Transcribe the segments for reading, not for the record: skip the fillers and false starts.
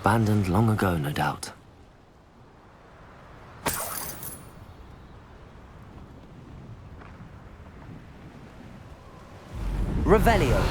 abandoned long ago, no doubt. Revelio.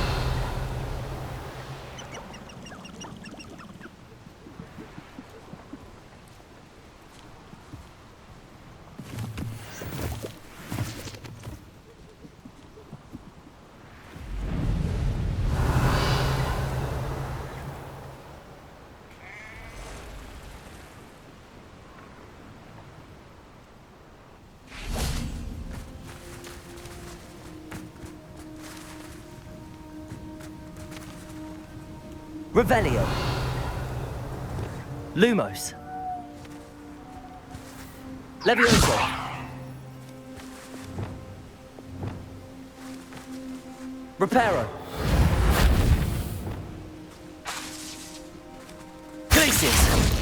Revelio. Lumos. Levioso. Reparo. Glacius.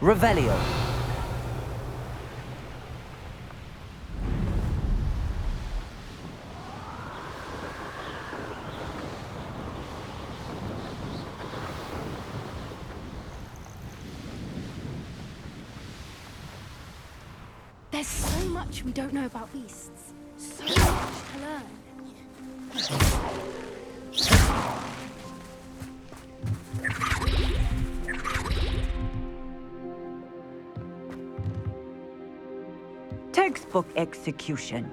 Revelio. There's so much we don't know about beasts. So much to learn. Textbook execution.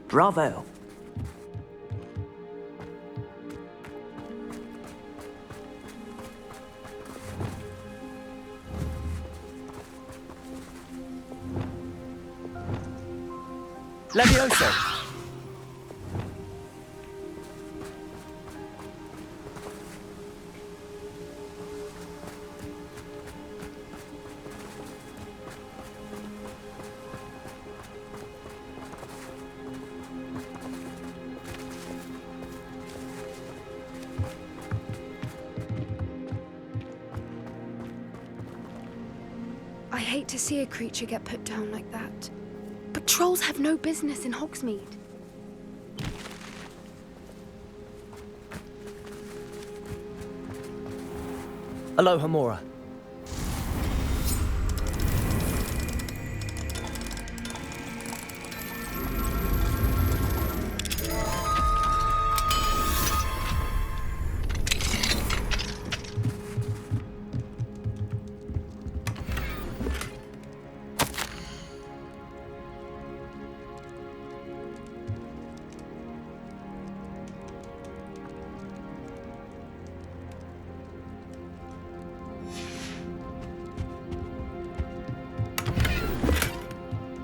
Bravo. Levioso. I hate to see a creature get put down like that. But trolls have no business in Hogsmeade. Aloha Mora.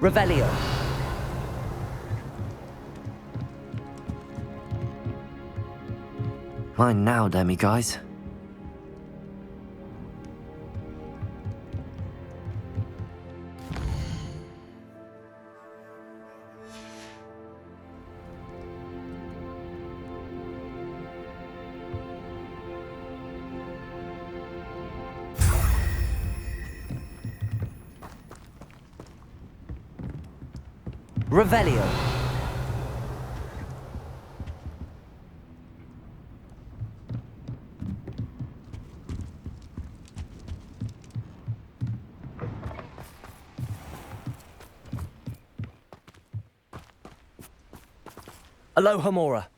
Revelio. Mine now, demi guys. Revelio. Aloha Mora.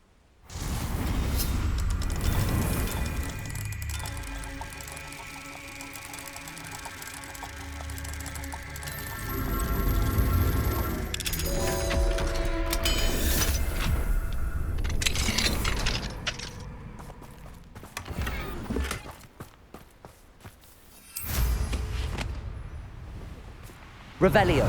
Revelio.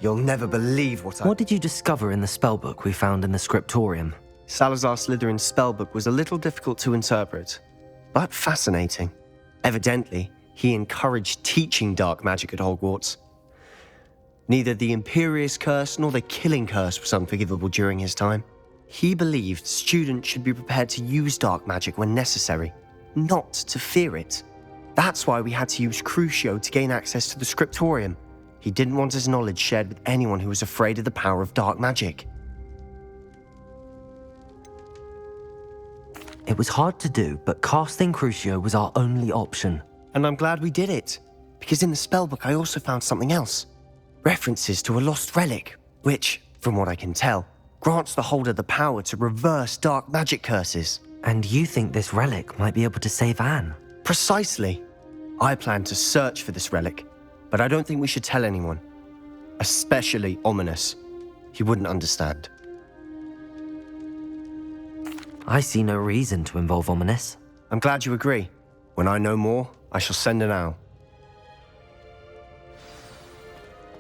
You'll never believe what What did you discover in the spellbook we found in the scriptorium? Salazar Slytherin's spellbook was a little difficult to interpret, but fascinating. Evidently, he encouraged teaching dark magic at Hogwarts. Neither the Imperious Curse nor the Killing Curse was unforgivable during his time. He believed students should be prepared to use dark magic when necessary, not to fear it. That's why we had to use Crucio to gain access to the scriptorium. He didn't want his knowledge shared with anyone who was afraid of the power of dark magic. It was hard to do, but casting Crucio was our only option. And I'm glad we did it, because in the spellbook I also found something else. References to a lost relic, which, from what I can tell, grants the holder the power to reverse dark magic curses. And you think this relic might be able to save Anne? Precisely. I plan to search for this relic, but I don't think we should tell anyone. Especially Ominous. He wouldn't understand. I see no reason to involve Ominous. I'm glad you agree. When I know more, I shall send an owl.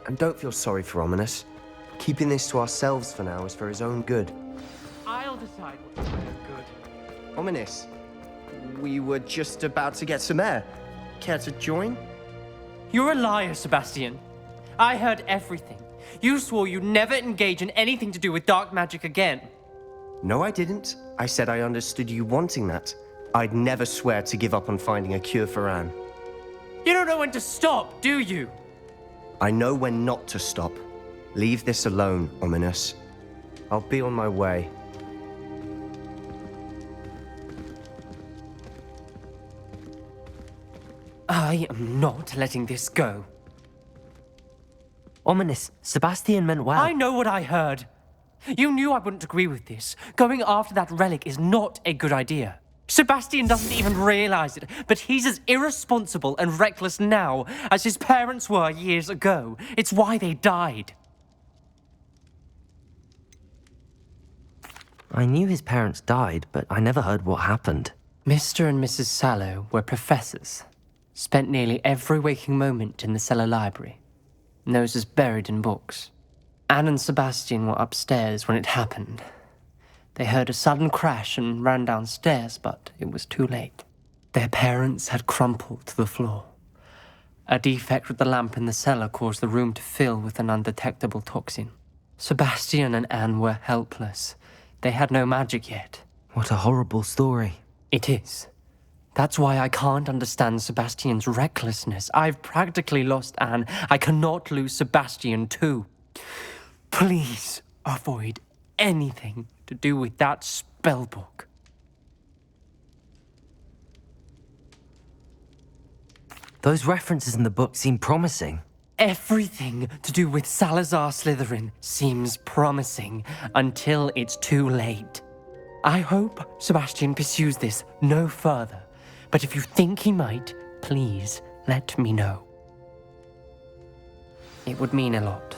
And don't feel sorry for Ominous. Keeping this to ourselves for now is for his own good. I'll decide what's kind of good. Ominous, we were just about to get some air. Care to join? You're a liar, Sebastian. I heard everything. You swore you'd never engage in anything to do with dark magic again. No, I didn't. I said I understood you wanting that. I'd never swear to give up on finding a cure for Anne. You don't know when to stop, do you? I know when not to stop. Leave this alone, Ominous. I'll be on my way. I am not letting this go. Ominous, Sebastian meant well. I know what I heard. You knew I wouldn't agree with this. Going after that relic is not a good idea. Sebastian doesn't even realize it, but he's as irresponsible and reckless now as his parents were years ago. It's why they died. I knew his parents died, but I never heard what happened. Mr. and Mrs. Sallow were professors. Spent nearly every waking moment in the cellar library. Noses buried in books. Anne and Sebastian were upstairs when it happened. They heard a sudden crash and ran downstairs, but it was too late. Their parents had crumpled to the floor. A defect with the lamp in the cellar caused the room to fill with an undetectable toxin. Sebastian and Anne were helpless. They had no magic yet. What a horrible story. It is. That's why I can't understand Sebastian's recklessness. I've practically lost Anne. I cannot lose Sebastian too. Please avoid anything to do with that spellbook. Those references in the book seem promising. Everything to do with Salazar Slytherin seems promising until it's too late. I hope Sebastian pursues this no further, but if you think he might, please let me know. It would mean a lot.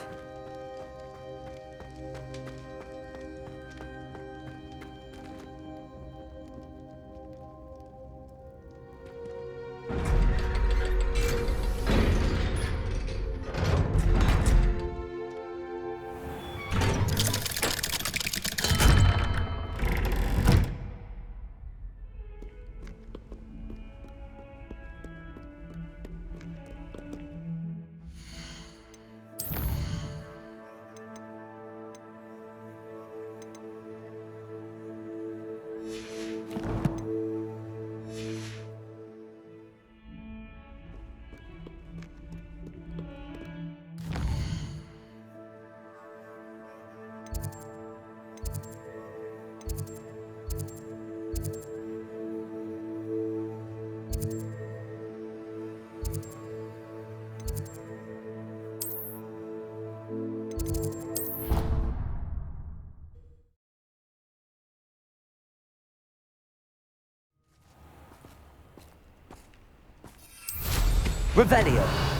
Revelio.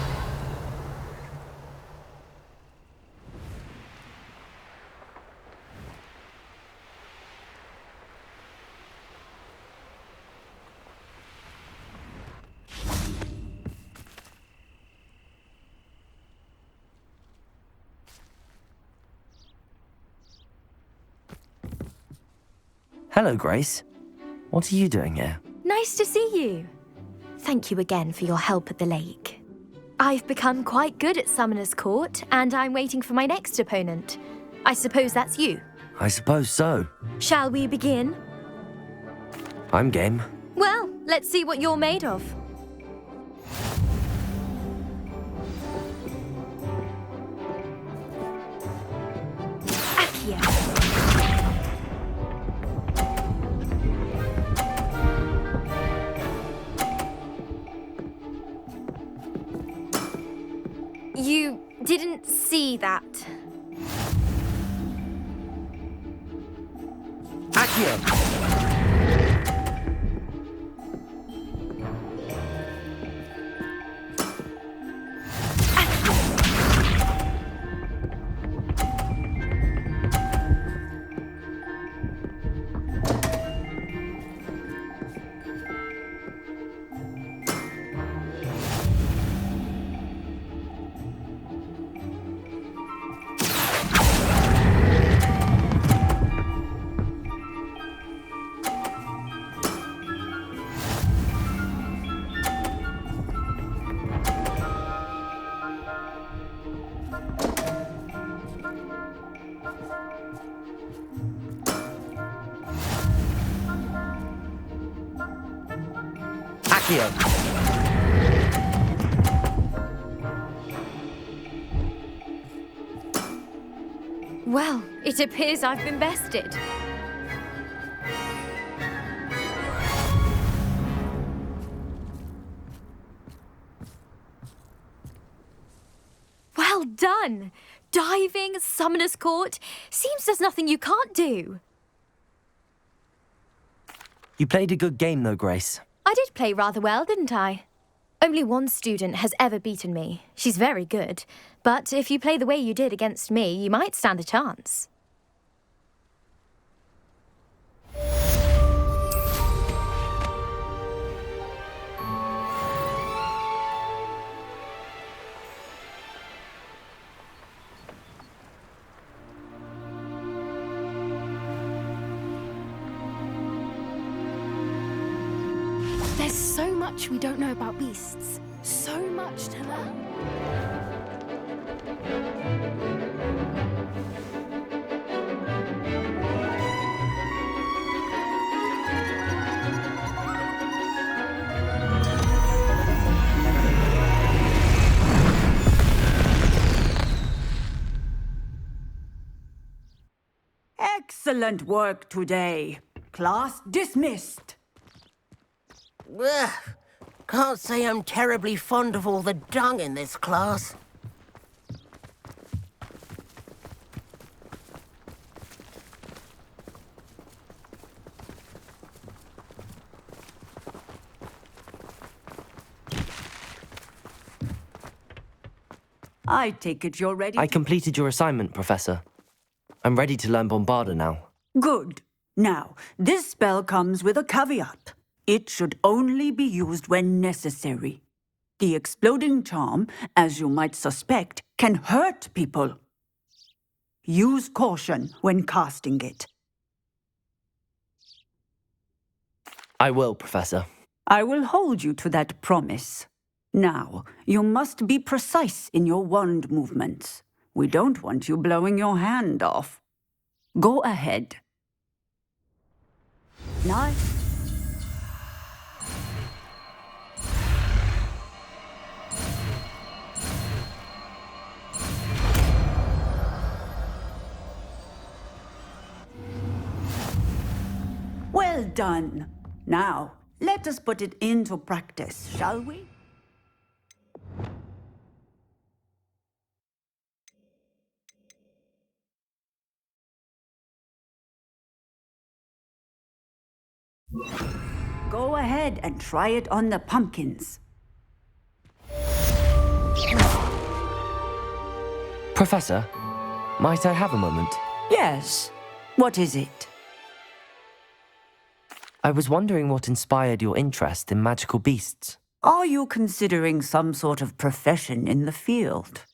Hello, Grace. What are you doing here? Nice to see you. Thank you again for your help at the lake. I've become quite good at Summoner's Court, and I'm waiting for my next opponent. I suppose that's you. I suppose so. Shall we begin? I'm game. Well, let's see what you're made of. Accio. You didn't see that. Accio. Well, it appears I've been bested. Well done! Diving, Summoner's Court. Seems there's nothing you can't do. You played a good game, though, Grace. I did play rather well, didn't I? Only one student has ever beaten me. She's very good. But if you play the way you did against me, you might stand a chance. There's so much we don't know about beasts. So much to learn. Excellent work today. Class dismissed. Ugh. Can't say I'm terribly fond of all the dung in this class. I take it you're ready I completed your assignment, Professor. I'm ready to learn Bombarda now. Good. Now, this spell comes with a caveat. It should only be used when necessary. The exploding charm, as you might suspect, can hurt people. Use caution when casting it. I will, Professor. I will hold you to that promise. Now, you must be precise in your wand movements. We don't want you blowing your hand off. Go ahead. Nice. Well done. Now, let us put it into practice, shall we? Go ahead and try it on the pumpkins. Professor, might I have a moment? Yes. What is it? I was wondering what inspired your interest in magical beasts. Are you considering some sort of profession in the field?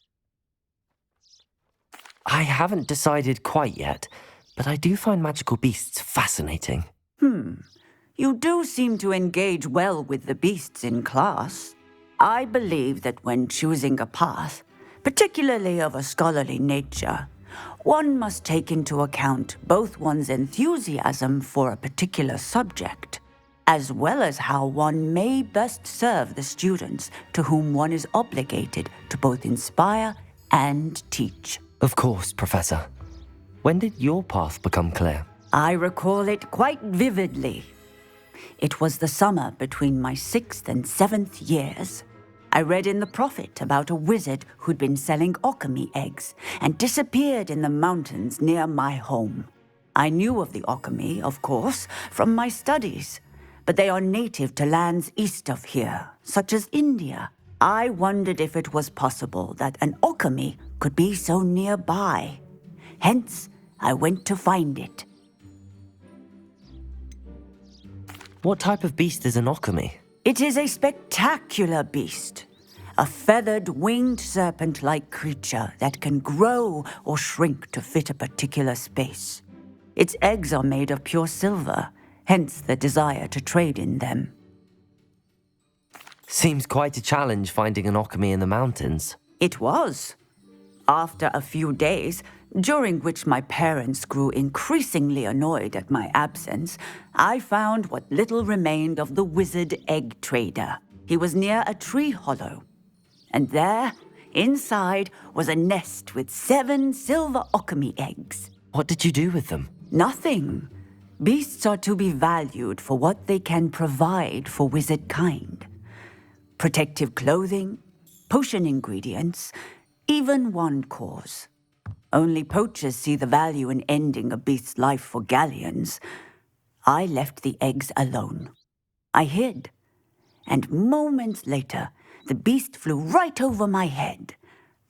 I haven't decided quite yet, but I do find magical beasts fascinating. You do seem to engage well with the beasts in class. I believe that when choosing a path, particularly of a scholarly nature, one must take into account both one's enthusiasm for a particular subject, as well as how one may best serve the students to whom one is obligated to both inspire and teach. Of course, Professor. When did your path become clear? I recall it quite vividly. It was the summer between my 6th and 7th years. I read in the Prophet about a wizard who'd been selling alchemy eggs and disappeared in the mountains near my home. I knew of the alchemy, of course, from my studies, but they are native to lands east of here, such as India. I wondered if it was possible that an alchemy could be so nearby. Hence, I went to find it. What type of beast is an alchemy? It is a spectacular beast. A feathered, winged serpent-like creature that can grow or shrink to fit a particular space. Its eggs are made of pure silver, hence the desire to trade in them. Seems quite a challenge finding an alchemy in the mountains. It was. After a few days, during which my parents grew increasingly annoyed at my absence, I found what little remained of the wizard egg trader. He was near a tree hollow. And there, inside, was a nest with 7 silver alchemy eggs. What did you do with them? Nothing. Beasts are to be valued for what they can provide for wizard kind. Protective clothing, potion ingredients, even wand cores. Only poachers see the value in ending a beast's life for galleons. I left the eggs alone. I hid. And moments later, the beast flew right over my head.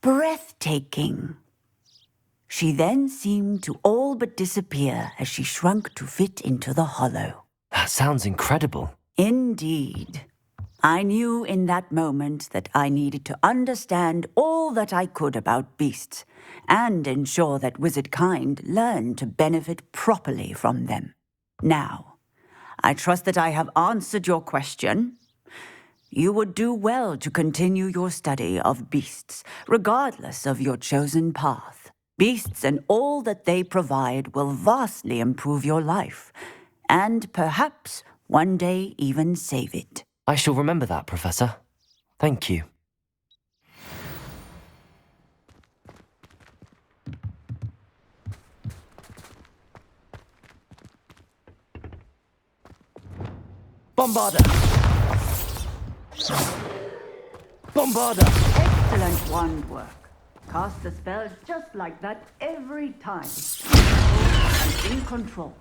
Breathtaking. She then seemed to all but disappear as she shrunk to fit into the hollow. That sounds incredible. Indeed. I knew in that moment that I needed to understand all that I could about beasts and ensure that wizard kind learned to benefit properly from them. Now, I trust that I have answered your question. You would do well to continue your study of beasts, regardless of your chosen path. Beasts and all that they provide will vastly improve your life, and perhaps one day even save it. I shall remember that, Professor. Thank you. Bombarda! Bombarda! Excellent wand work. Cast the spell just like that every time. And in control.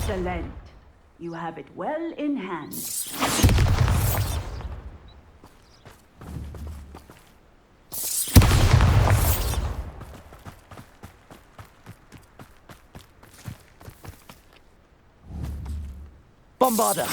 Excellent. You have it well in hand. Bombarda!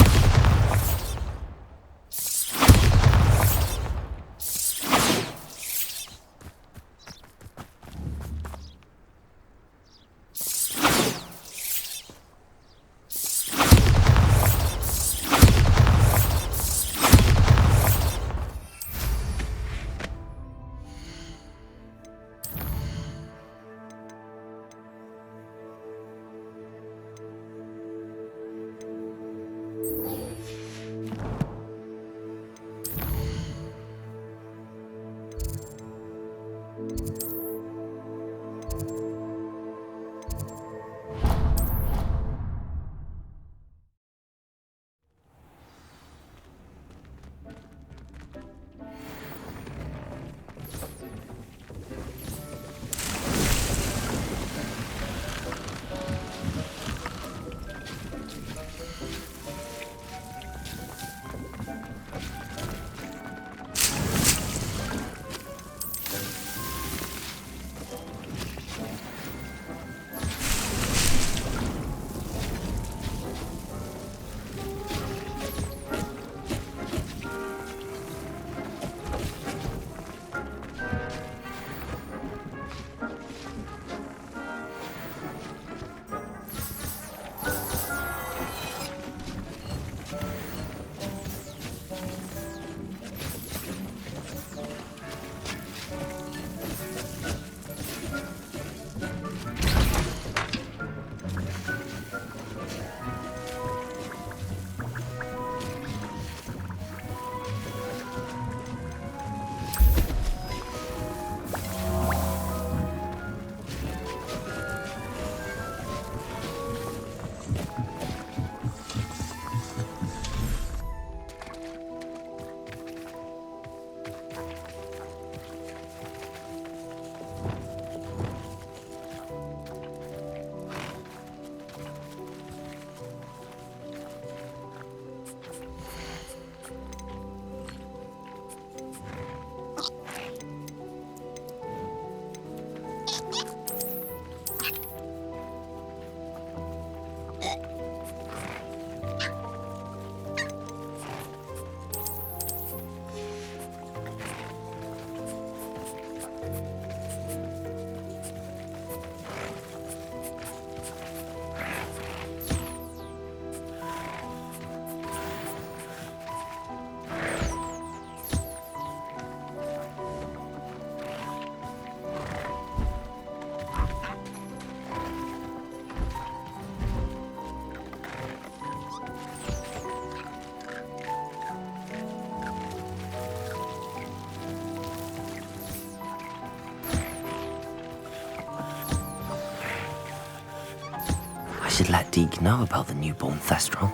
let Deke know about the newborn Thestral.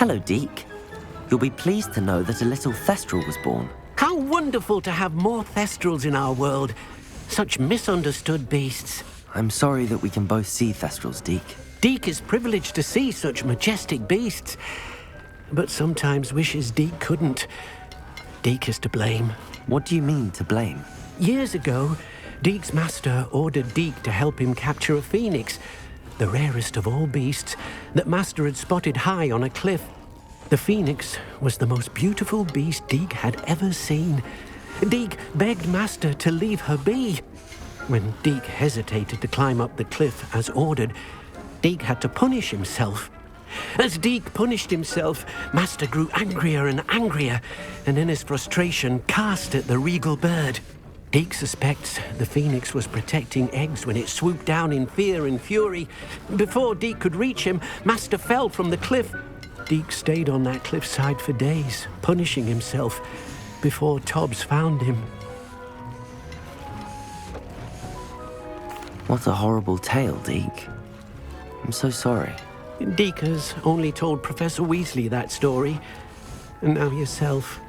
Hello, Deke. You'll be pleased to know that a little Thestral was born. How wonderful to have more Thestrals in our world. Such misunderstood beasts. I'm sorry that we can both see Thestrals, Deke. Deke is privileged to see such majestic beasts, but sometimes wishes Deke couldn't. Deke is to blame. What do you mean, to blame? Years ago, Deke's master ordered Deke to help him capture a phoenix, the rarest of all beasts, that master had spotted high on a cliff. The phoenix was the most beautiful beast Deke had ever seen. Deke begged master to leave her be. When Deke hesitated to climb up the cliff as ordered, Deke had to punish himself. As Deke punished himself, master grew angrier and angrier, and in his frustration cast at the regal bird. Deke suspects the phoenix was protecting eggs when it swooped down in fear and fury. Before Deke could reach him, master fell from the cliff. Deke stayed on that cliffside for days, punishing himself, before Tobbs found him. What a horrible tale, Deke. I'm so sorry. Deke has only told Professor Weasley that story, and now yourself.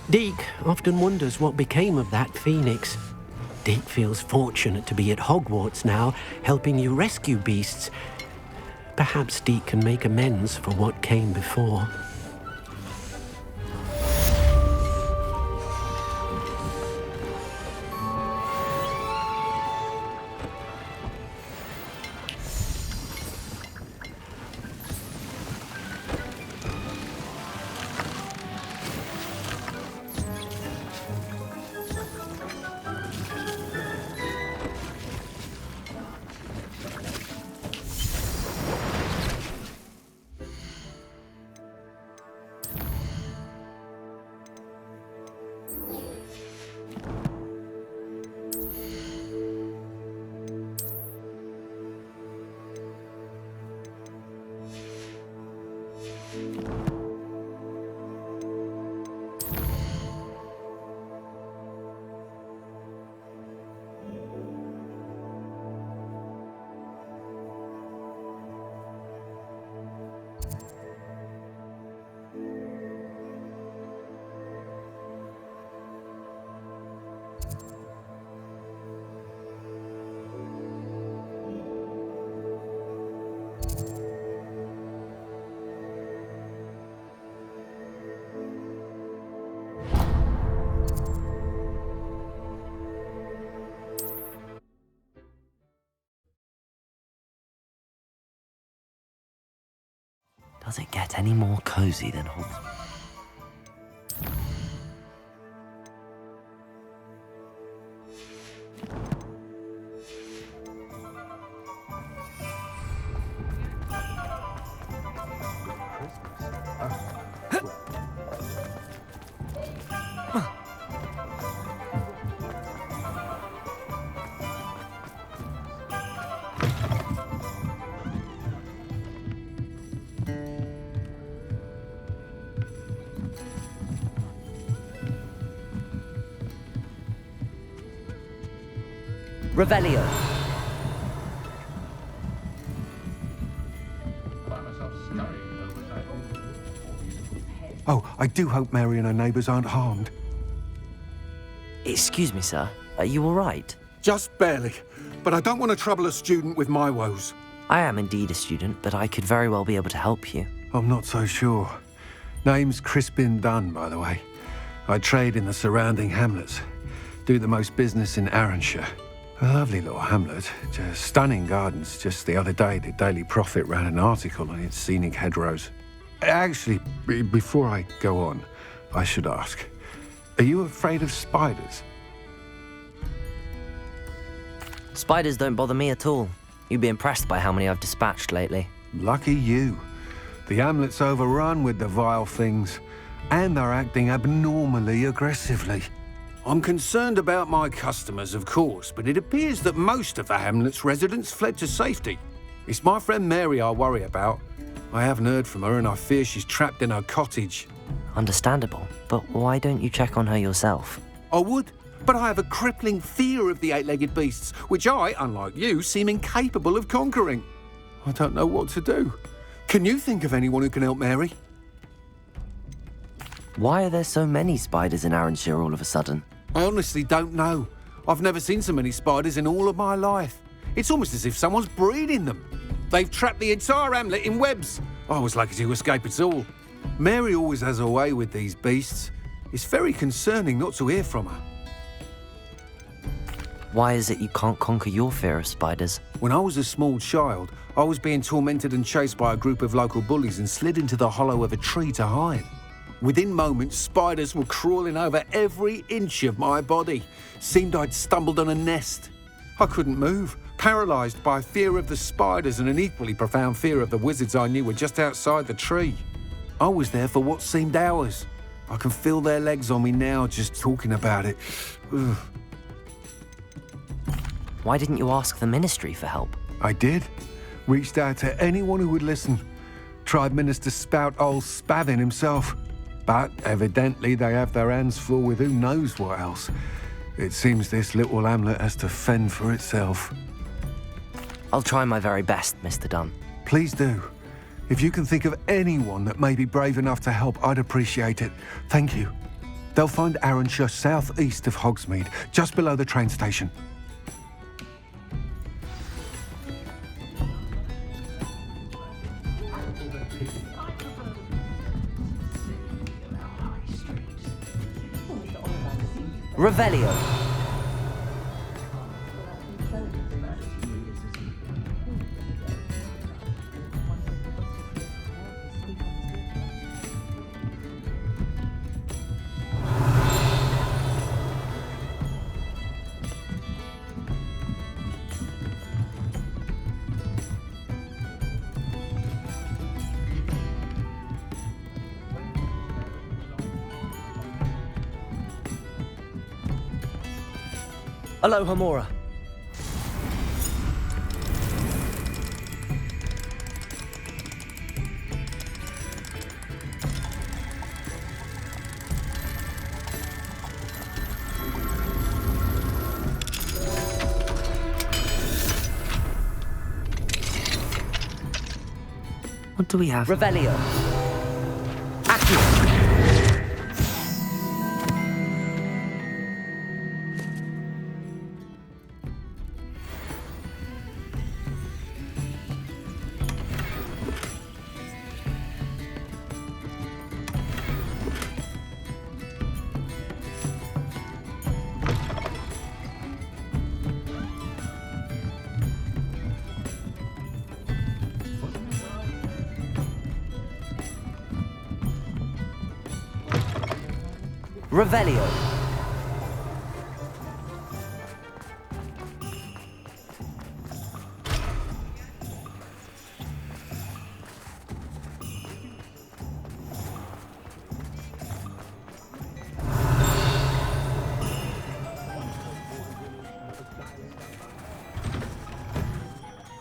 Deke often wonders what became of that phoenix. Deke feels fortunate to be at Hogwarts now, helping you rescue beasts. Perhaps Deke can make amends for what came before. Does it get any more cozy than Hogsmeade? Revelio. Oh, I do hope Mary and her neighbours aren't harmed. Excuse me, sir. Are you all right? Just barely. But I don't want to trouble a student with my woes. I am indeed a student, but I could very well be able to help you. I'm not so sure. Name's Crispin Dunn, by the way. I trade in the surrounding hamlets. Do the most business in Arranshire. A lovely little hamlet. Just stunning gardens. Just the other day, the Daily Prophet ran an article on its scenic hedgerows. Actually, before I go on, I should ask, are you afraid of spiders? Spiders don't bother me at all. You'd be impressed by how many I've dispatched lately. Lucky you. The hamlet's overrun with the vile things, and they're acting abnormally aggressively. I'm concerned about my customers, of course, but it appears that most of the hamlet's residents fled to safety. It's my friend Mary I worry about. I haven't heard from her, and I fear she's trapped in her cottage. Understandable, but why don't you check on her yourself? I would, but I have a crippling fear of the eight-legged beasts, which I, unlike you, seem incapable of conquering. I don't know what to do. Can you think of anyone who can help Mary? Why are there so many spiders in Arranshire all of a sudden? I honestly don't know. I've never seen so many spiders in all of my life. It's almost as if someone's breeding them. They've trapped the entire hamlet in webs. I was lucky to escape it all. Mary always has a way with these beasts. It's very concerning not to hear from her. Why is it you can't conquer your fear of spiders? When I was a small child, I was being tormented and chased by a group of local bullies and slid into the hollow of a tree to hide. Within moments, spiders were crawling over every inch of my body. Seemed I'd stumbled on a nest. I couldn't move, paralysed by fear of the spiders and an equally profound fear of the wizards I knew were just outside the tree. I was there for what seemed hours. I can feel their legs on me now just talking about it. Ugh. Why didn't you ask the ministry for help? I did. Reached out to anyone who would listen. Tried Minister Spout old Spavin himself. But evidently they have their hands full with who knows what else. It seems this little hamlet has to fend for itself. I'll try my very best, Mr. Dunn. Please do. If you can think of anyone that may be brave enough to help, I'd appreciate it. Thank you. They'll find Arranshire southeast of Hogsmeade, just below the train station. Revelio. Aloha Mora. What do we have? Revelio. Revelio.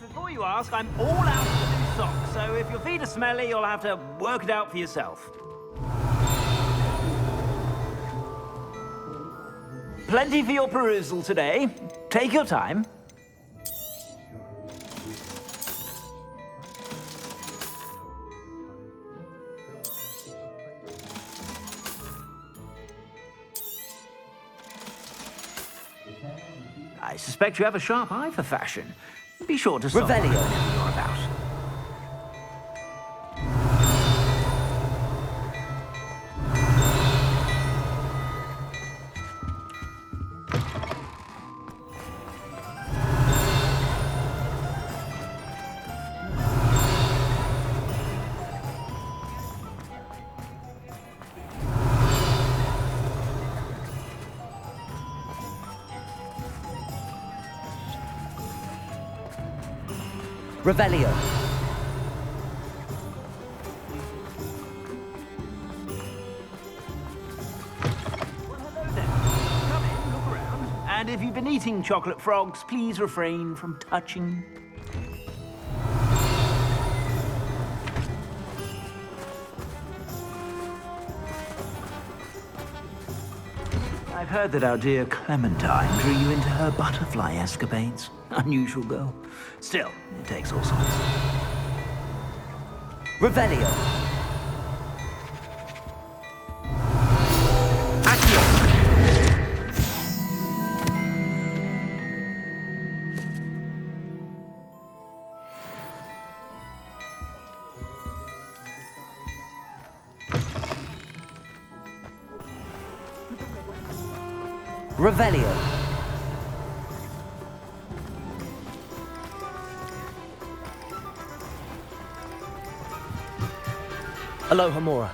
Before you ask, I'm all out of the new socks, so if your feet are smelly, you'll have to work it out for yourself. Plenty for your perusal today. Take your time. I suspect you have a sharp eye for fashion. Be sure to stop by Revelio. whenever you're about. Revelio. Come in, look around. And if you've been eating chocolate frogs, please refrain from touching. I've heard that our dear Clementine drew you into her butterfly escapades. Unusual girl. Still, it takes all sorts. Revelio. Revelio. Aloha Mora.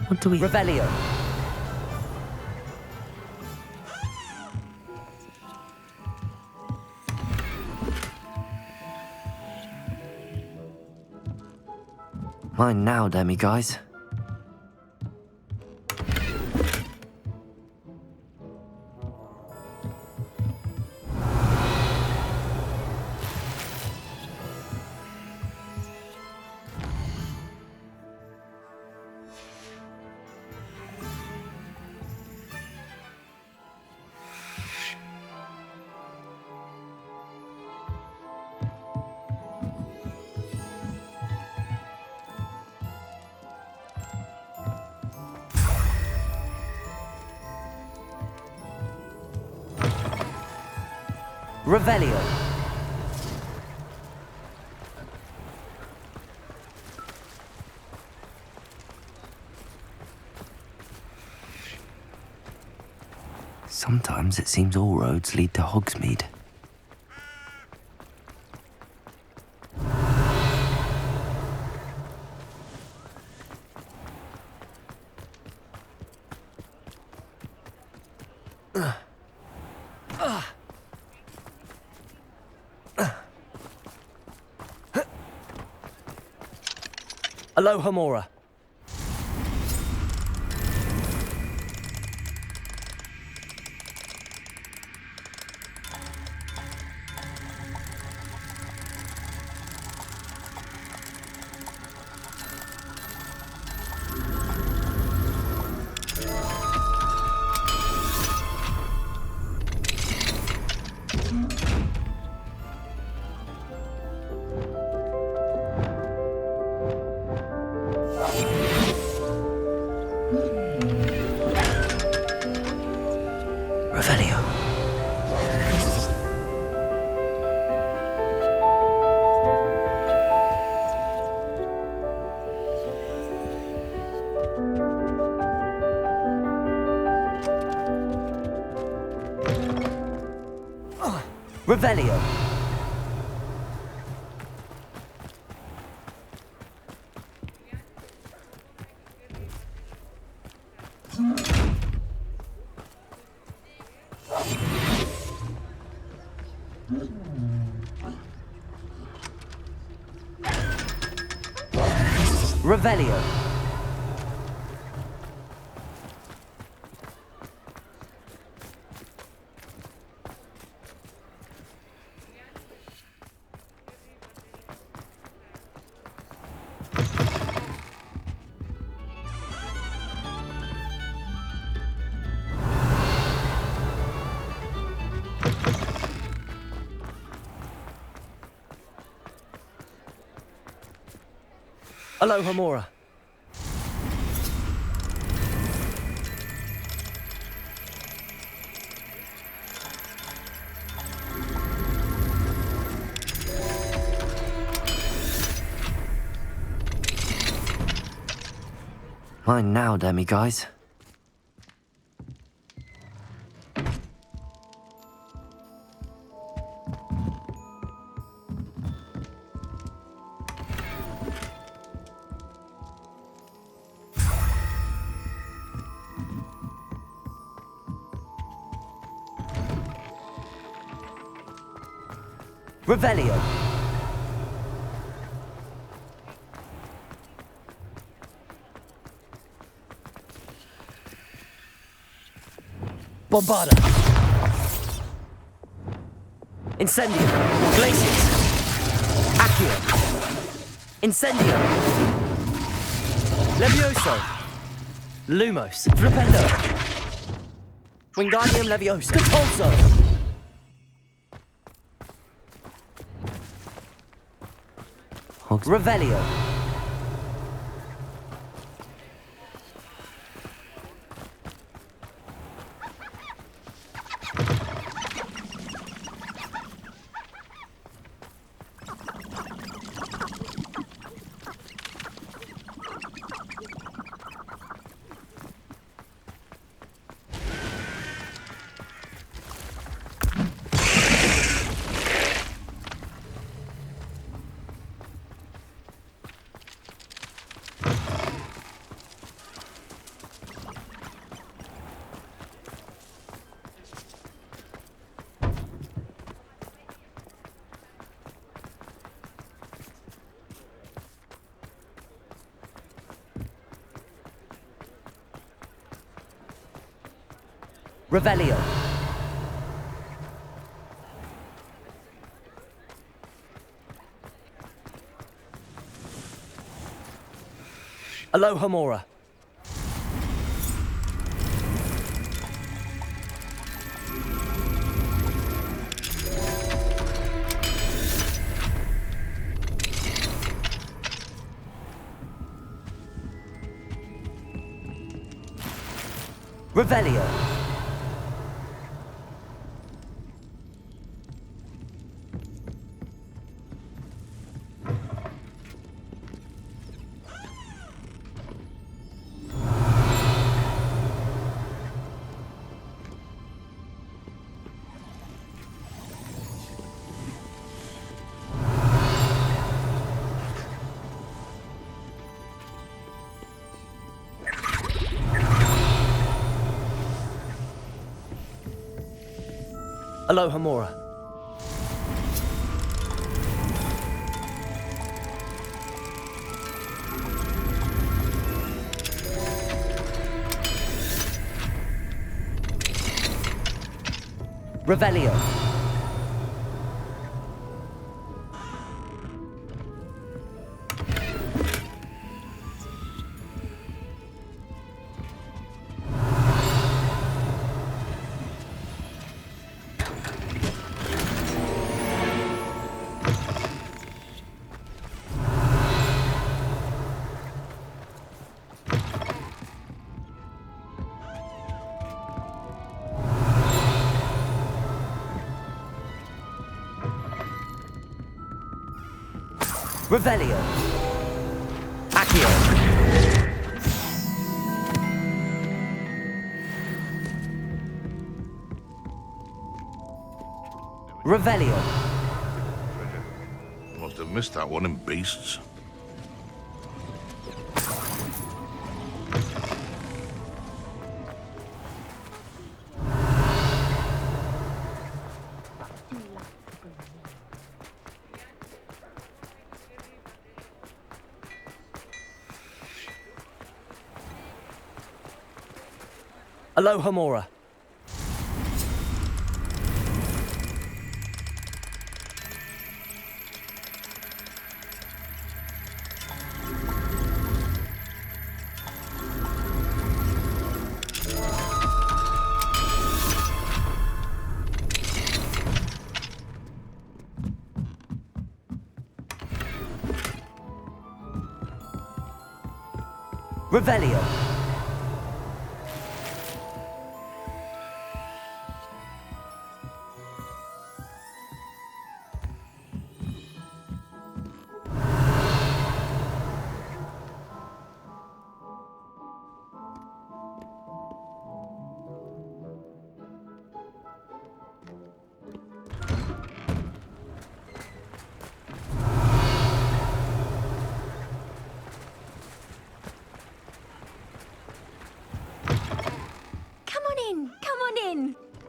What do we... Revelio. Mine now, demi-guys. Revelio. Sometimes it seems all roads lead to Hogsmeade. Aloha Mora. Revelio. Revelio. Revelio. Aloha Mora. Mine now, demi-guys. Revelio. Bombarda. Incendio. Glaciers. Accio. Incendio. Levioso. Lumos. Flipendo. Wingardium Levioso. Capulso. Revelio. Revelio. Alohomora. Revelio. Alohomora. Revelio. Revelio. Accio. Revelio. Must have missed that one in beasts. Alohomora. Revelio.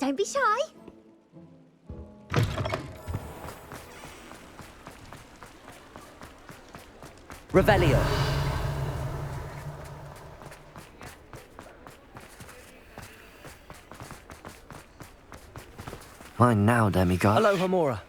Don't be shy. Revelio. Mine now, demigod. Alohomora.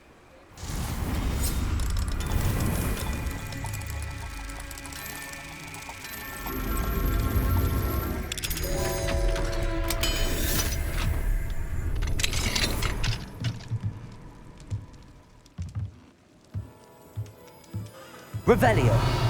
Revelio.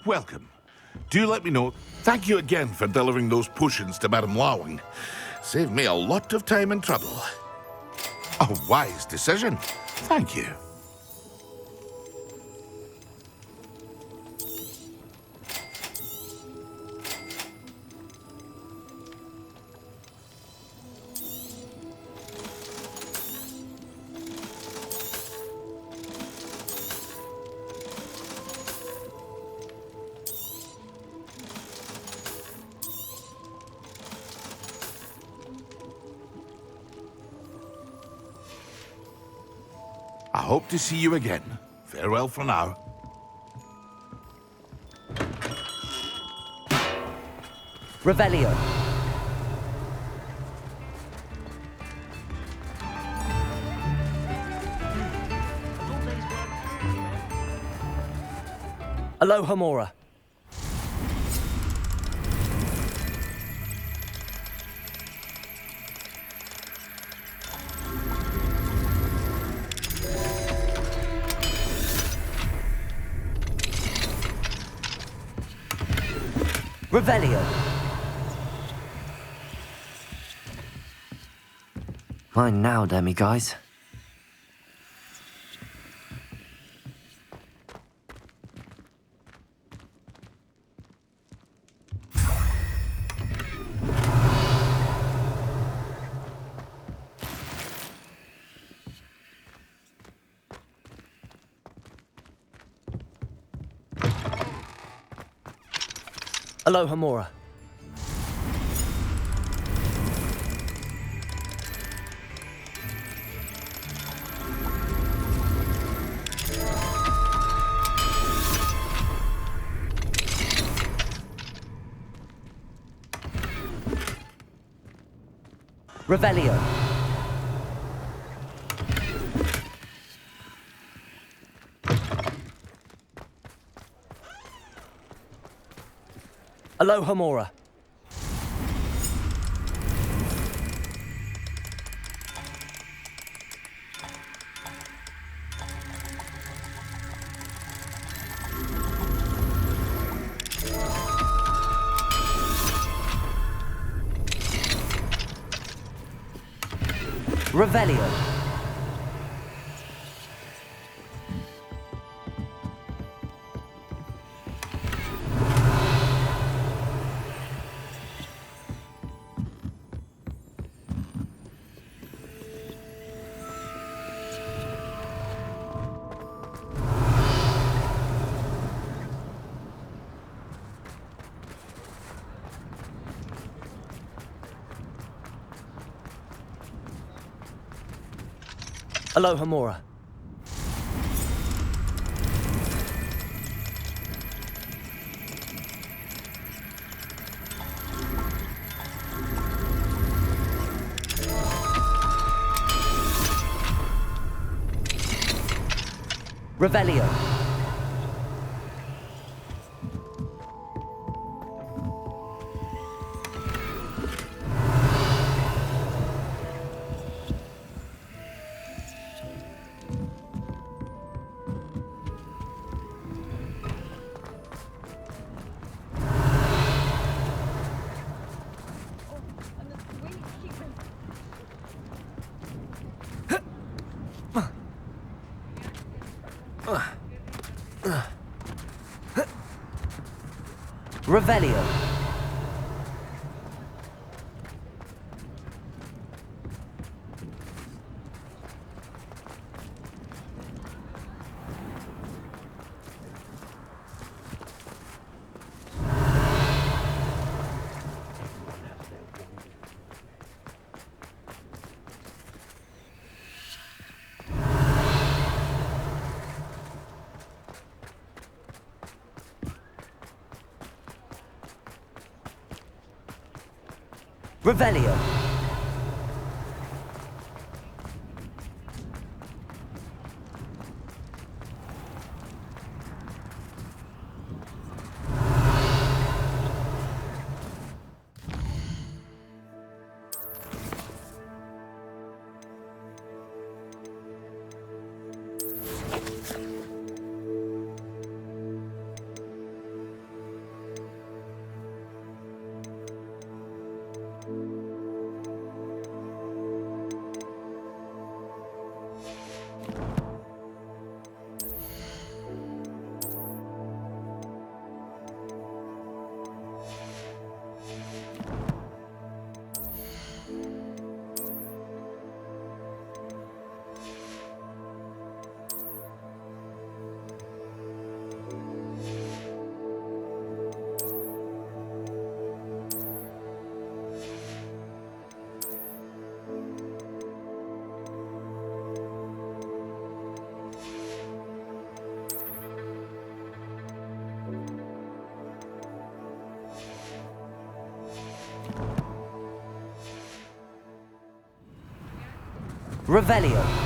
Welcome. Do let me know. Thank you again for delivering those potions to Madame Lawing. Saved me a lot of time and trouble. A wise decision. Thank you. hope to see you again. Farewell for now. Revelio. Alohomora. Revelio. Mine now, demi-guys. Alohomora. Revelio. Alohomora. Revelio. Alohomora. Revelio. Revelio. Revelio. Revelio.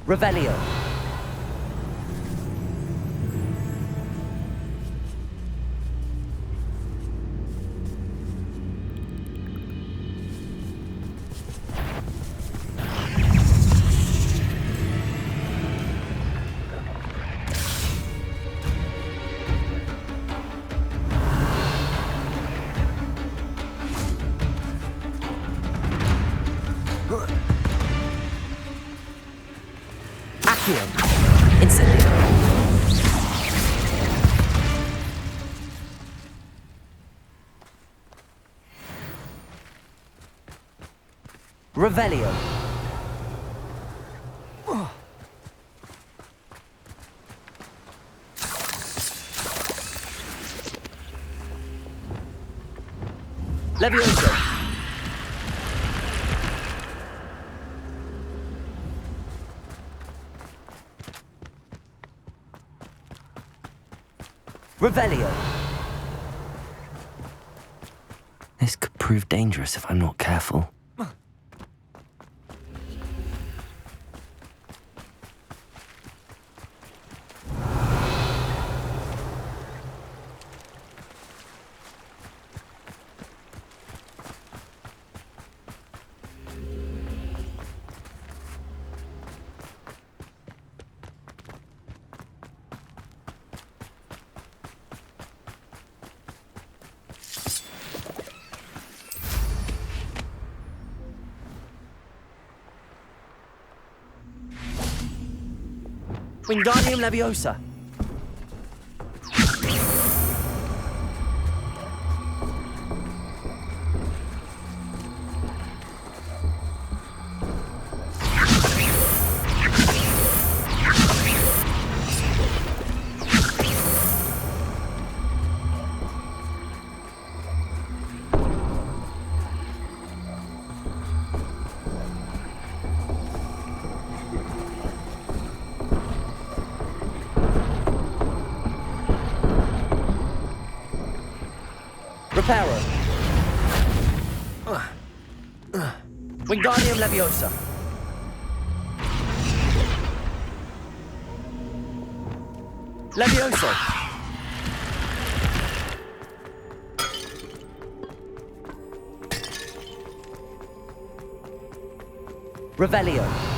Revelio. Incendio. Revelio. Levioso. Revelio. This could prove dangerous if I'm not careful. Wingardium Leviosa. Reparo. Wingardium Leviosa. Levioso. Revelio.